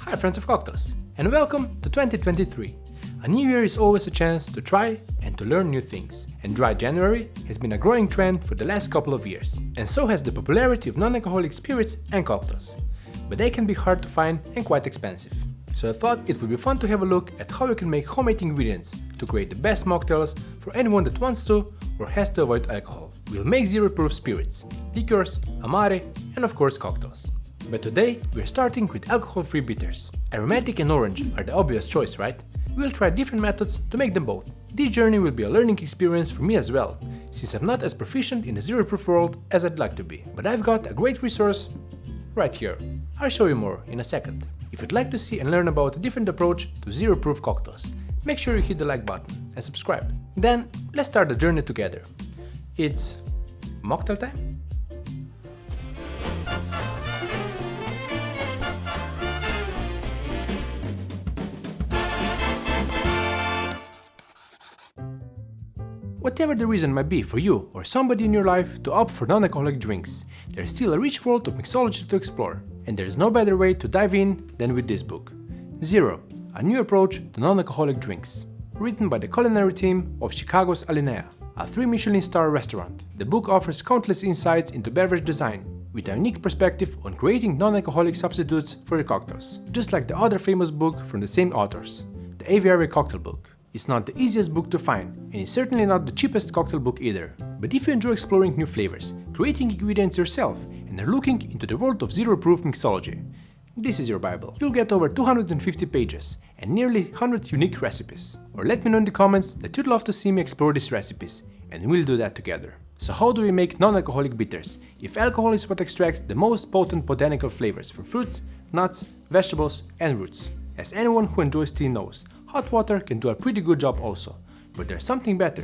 Hi friends of cocktails, and welcome to 2023. A new year is always a chance to try and to learn new things, and dry January has been a growing trend for the last couple of years, and so has the popularity of non-alcoholic spirits and cocktails. But they can be hard to find and quite expensive. So I thought it would be fun to have a look at how you can make homemade ingredients to create the best mocktails for anyone that wants to or has to avoid alcohol. We'll make zero-proof spirits, liqueurs, amari, and of course cocktails. But today we're starting with alcohol-free bitters. Aromatic and orange are the obvious choice, right? We'll try different methods to make them both. This journey will be a learning experience for me as well, since I'm not as proficient in the zero-proof world as I'd like to be. But I've got a great resource right here. I'll show you more in a second. If you'd like to see and learn about a different approach to zero-proof cocktails, make sure you hit the like button and subscribe. Then let's start the journey together. It's mocktail time? Whatever the reason might be for you or somebody in your life to opt for non-alcoholic drinks, there's still a rich world of mixology to explore, and there's no better way to dive in than with this book. Zero, a new approach to non-alcoholic drinks. Written by the culinary team of Chicago's Alinea, a 3 Michelin-star restaurant. The book offers countless insights into beverage design, with a unique perspective on creating non-alcoholic substitutes for your cocktails, just like the other famous book from the same authors, the Aviary Cocktail Book. It's not the easiest book to find, and it's certainly not the cheapest cocktail book either. But if you enjoy exploring new flavors, creating ingredients yourself, and are looking into the world of zero-proof mixology, this is your Bible. You'll get over 250 pages and nearly 100 unique recipes. Or let me know in the comments that you'd love to see me explore these recipes, and we'll do that together. So how do we make non-alcoholic bitters, if alcohol is what extracts the most potent botanical flavors from fruits, nuts, vegetables, and roots? As anyone who enjoys tea knows, hot water can do a pretty good job also, but there's something better: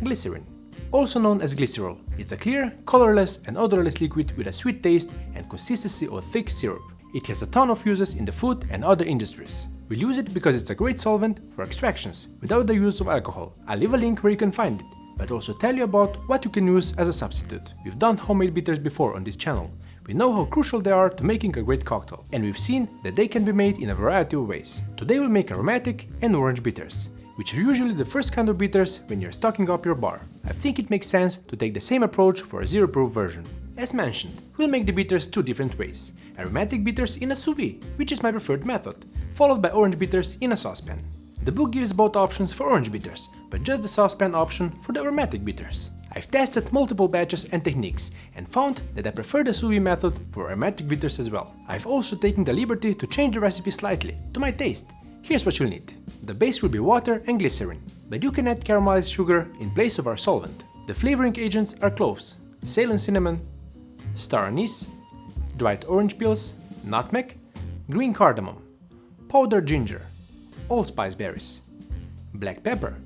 glycerin. Also known as glycerol, it's a clear, colorless and odorless liquid with a sweet taste and consistency of thick syrup. It has a ton of uses in the food and other industries. We'll use it because it's a great solvent for extractions without the use of alcohol. I'll leave a link where you can find it, but also tell you about what you can use as a substitute. We've done homemade bitters before on this channel. We know how crucial they are to making a great cocktail, and we've seen that they can be made in a variety of ways. Today we'll make aromatic and orange bitters, which are usually the first kind of bitters when you're stocking up your bar. I think it makes sense to take the same approach for a zero-proof version. As mentioned, we'll make the bitters two different ways: aromatic bitters in a sous vide, which is my preferred method, followed by orange bitters in a saucepan. The book gives both options for orange bitters, but just the saucepan option for the aromatic bitters. I've tested multiple batches and techniques and found that I prefer the sous vide method for aromatic bitters as well. I've also taken the liberty to change the recipe slightly, to my taste. Here's what you'll need. The base will be water and glycerin, but you can add caramelized sugar in place of our solvent. The flavoring agents are cloves, Ceylon cinnamon, star anise, dried orange peels, nutmeg, green cardamom, powdered ginger, allspice berries, black pepper,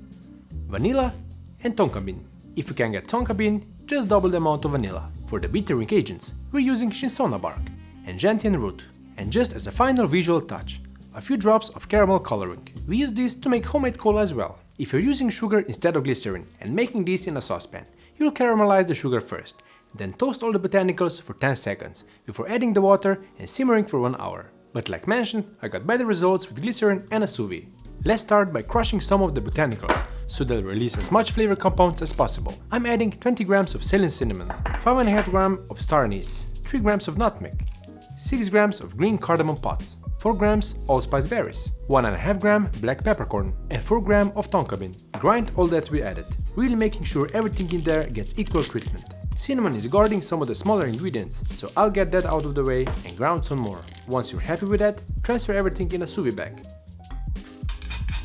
vanilla, and tonka bean. If you can get tonka bean, just double the amount of vanilla. For the bittering agents, we're using shinsona bark and gentian root. And just as a final visual touch, a few drops of caramel coloring. We use this to make homemade cola as well. If you're using sugar instead of glycerin and making this in a saucepan, you'll caramelize the sugar first, then toast all the botanicals for 10 seconds before adding the water and simmering for 1 hour. But like mentioned, I got better results with glycerin and a sous vide. Let's start by crushing some of the botanicals, so they'll release as much flavor compounds as possible. I'm adding 20 grams of Ceylon cinnamon, 5.5 grams of star anise, 3 grams of nutmeg, 6 grams of green cardamom pods, 4 grams allspice berries, 1.5 gram black peppercorn, and 4 grams of tonka bean. Grind all that we added, really making sure everything in there gets equal treatment. Cinnamon is guarding some of the smaller ingredients, so I'll get that out of the way and ground some more. Once you're happy with that, transfer everything in a sous vide bag.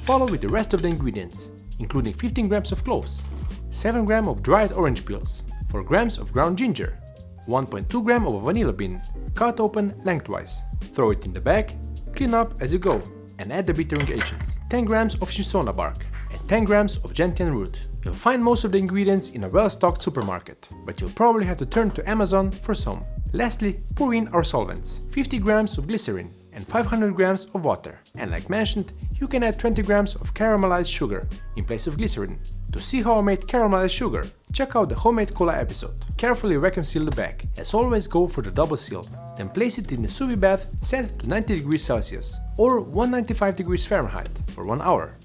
Follow with the rest of the ingredients, including 15 grams of cloves, 7 grams of dried orange peels, 4 grams of ground ginger, 1.2 grams of a vanilla bean, cut open lengthwise. Throw it in the bag, clean up as you go, and add the bittering agents. 10 grams of shinsona bark and 10 grams of gentian root. You'll find most of the ingredients in a well-stocked supermarket, but you'll probably have to turn to Amazon for some. Lastly, pour in our solvents, 50 grams of glycerin and 500 grams of water. And like mentioned, you can add 20 grams of caramelized sugar in place of glycerin. To see how I made caramelized sugar, check out the homemade cola episode. Carefully vacuum seal the bag. As always, go for the double seal. Then place it in the sous vide bath set to 90 degrees Celsius or 195 degrees Fahrenheit for 1 hour.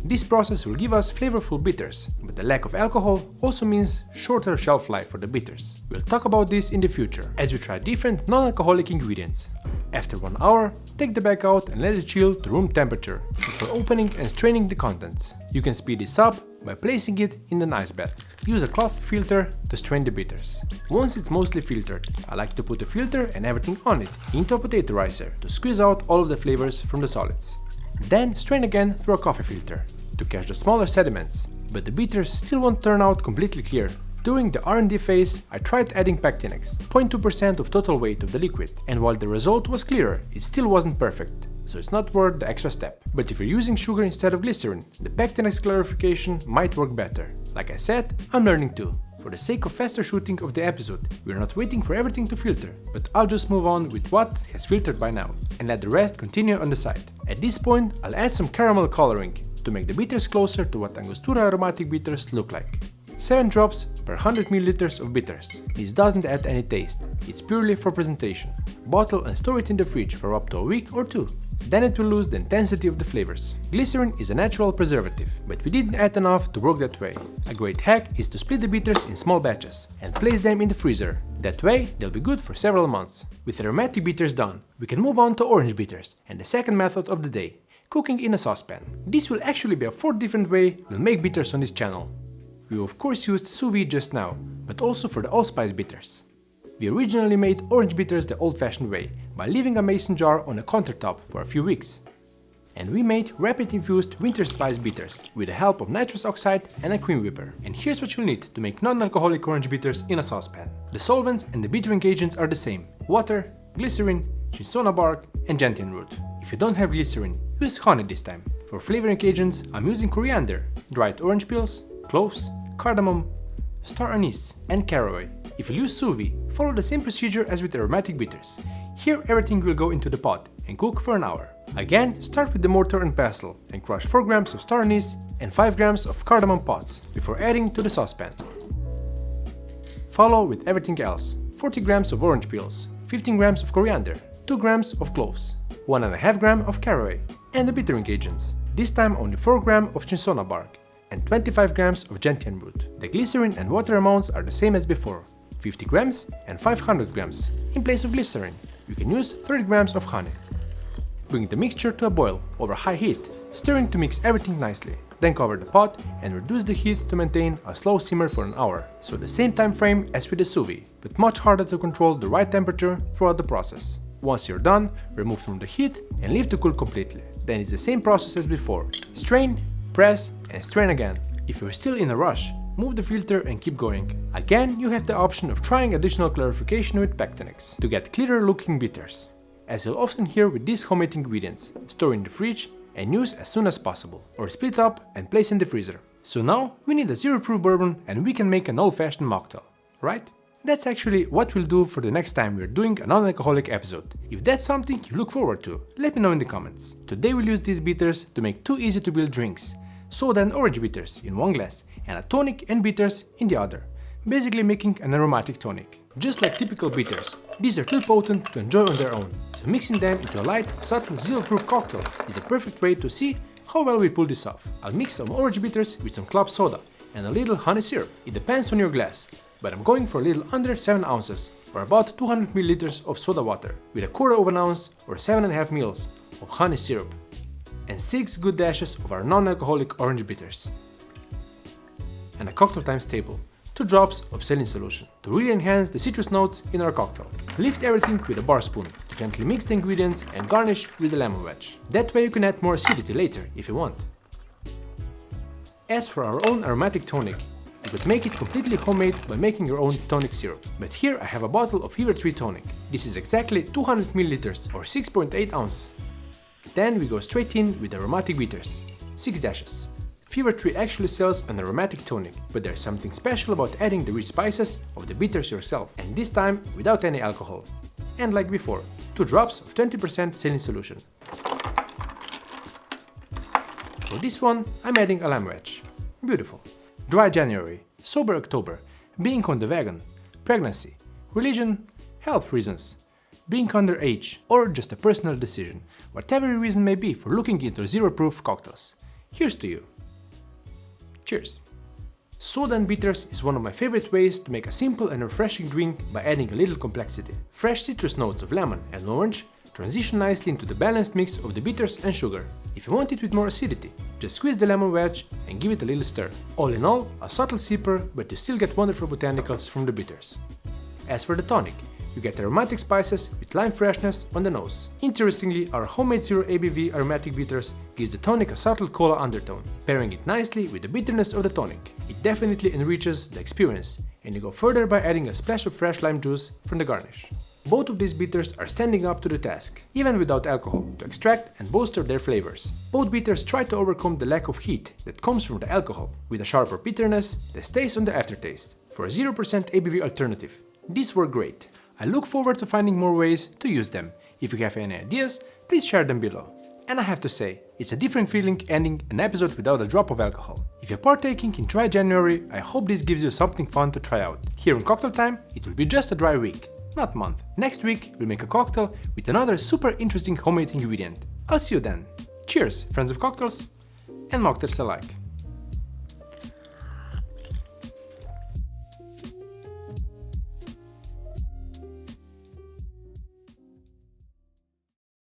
This process will give us flavorful bitters, but the lack of alcohol also means shorter shelf life for the bitters. We'll talk about this in the future, as we try different non-alcoholic ingredients. After 1 hour, take the bag out and let it chill to room temperature before opening and straining the contents. You can speed this up by placing it in an ice bath. Use a cloth filter to strain the bitters. Once it's mostly filtered, I like to put the filter and everything on it into a potato ricer to squeeze out all of the flavors from the solids. Then strain again through a coffee filter to catch the smaller sediments, but the bitters still won't turn out completely clear. During the R&D phase, I tried adding Pectinex, 0.2% of total weight of the liquid, and while the result was clearer, it still wasn't perfect, so it's not worth the extra step. But if you're using sugar instead of glycerin, the Pectinex clarification might work better. Like I said, I'm learning too. For the sake of faster shooting of the episode, we're not waiting for everything to filter, but I'll just move on with what has filtered by now, and let the rest continue on the side. At this point, I'll add some caramel coloring to make the bitters closer to what Angostura aromatic bitters look like. 7 drops per 100 ml of bitters. This doesn't add any taste, it's purely for presentation. Bottle and store it in the fridge for up to a week or 2. Then it will lose the intensity of the flavors. Glycerin is a natural preservative, but we didn't add enough to work that way. A great hack is to split the bitters in small batches and place them in the freezer. That way, they'll be good for several months. With aromatic bitters done, we can move on to orange bitters and the second method of the day, cooking in a saucepan. This will actually be a 4th different way we'll make bitters on this channel. We of course used sous vide just now, but also for the allspice bitters. We originally made orange bitters the old-fashioned way, by leaving a mason jar on a countertop for a few weeks. And we made rapid-infused winter spice bitters with the help of nitrous oxide and a cream whipper. And here's what you'll need to make non-alcoholic orange bitters in a saucepan. The solvents and the bittering agents are the same: water, glycerin, cinchona bark, and gentian root. If you don't have glycerin, use honey this time. For flavoring agents, I'm using coriander, dried orange peels, cloves, cardamom, star anise, and caraway. If you use sous vide, follow the same procedure as with aromatic bitters. Here everything will go into the pot and cook for an hour. Again, start with the mortar and pestle and crush 4 grams of star anise and 5 grams of cardamom pods before adding to the saucepan. Follow with everything else: 40 grams of orange peels, 15 grams of coriander, 2 grams of cloves, 1.5 gram of caraway, and the bittering agents. This time only 4 grams of cinchona bark and 25 grams of gentian root. The glycerin and water amounts are the same as before, 50 grams and 500 grams. In place of glycerin, you can use 30 grams of honey. Bring the mixture to a boil over high heat, stirring to mix everything nicely. Then cover the pot and reduce the heat to maintain a slow simmer for an hour. So the same time frame as with the sous vide, but much harder to control the right temperature throughout the process. Once you're done, remove from the heat and leave to cool completely. Then it's the same process as before: strain, press, and strain again. If you're still in a rush, move the filter and keep going. Again, you have the option of trying additional clarification with Pectinex to get clearer looking bitters. As you'll often hear with these homemade ingredients, store in the fridge and use as soon as possible, or split up and place in the freezer. So now we need a 0-proof bourbon and we can make an old-fashioned mocktail, right? That's actually what we'll do for the next time we're doing a non-alcoholic episode. If that's something you look forward to, let me know in the comments. Today we'll use these bitters to make 2 easy to build drinks: soda and orange bitters in one glass and a tonic and bitters in the other, basically making an aromatic tonic. Just like typical bitters, these are too potent to enjoy on their own, so mixing them into a light, subtle 0-proof cocktail is the perfect way to see how well we pull this off. I'll mix some orange bitters with some club soda and a little honey syrup. It depends on your glass, but I'm going for a little under 7 ounces or about 200 milliliters of soda water with 1/4 ounce or 7.5 ml of honey syrup and 6 good dashes of our non-alcoholic orange bitters. And a cocktail time staple: 2 drops of saline solution to really enhance the citrus notes in our cocktail. Lift everything with a bar spoon to gently mix the ingredients and garnish with a lemon wedge. That way you can add more acidity later if you want. As for our own aromatic tonic, you could make it completely homemade by making your own tonic syrup. But here I have a bottle of Fever Tree tonic. This is exactly 200 milliliters or 6.8 ounce. Then we go straight in with aromatic bitters, 6 dashes. Fever Tree actually sells an aromatic tonic, but there's something special about adding the rich spices of the bitters yourself, and this time without any alcohol. And like before, 2 drops of 20% saline solution. For this one, I'm adding a lime wedge. Beautiful. Dry January, Sober October, being on the wagon, pregnancy, religion, health reasons, being underage, or just a personal decision, whatever your reason may be for looking into zero-proof cocktails. Here's to you. Cheers! Soda and bitters is one of my favorite ways to make a simple and refreshing drink by adding a little complexity. Fresh citrus notes of lemon and orange transition nicely into the balanced mix of the bitters and sugar. If you want it with more acidity, just squeeze the lemon wedge and give it a little stir. All in all, a subtle sipper, but you still get wonderful botanicals from the bitters. As for the tonic, you get aromatic spices with lime freshness on the nose. Interestingly, our homemade 0 ABV Aromatic Bitters gives the tonic a subtle cola undertone, pairing it nicely with the bitterness of the tonic. It definitely enriches the experience, and you go further by adding a splash of fresh lime juice from the garnish. Both of these bitters are standing up to the task, even without alcohol, to extract and bolster their flavors. Both bitters try to overcome the lack of heat that comes from the alcohol, with a sharper bitterness that stays on the aftertaste. For a 0% ABV alternative, these work great. I look forward to finding more ways to use them. If you have any ideas, please share them below. And I have to say, it's a different feeling ending an episode without a drop of alcohol. If you're partaking in Dry January, I hope this gives you something fun to try out. Here on Cocktail Time, it will be just a dry week, not month. Next week, we'll make a cocktail with another super interesting homemade ingredient. I'll see you then. Cheers, friends of cocktails and mocktails alike.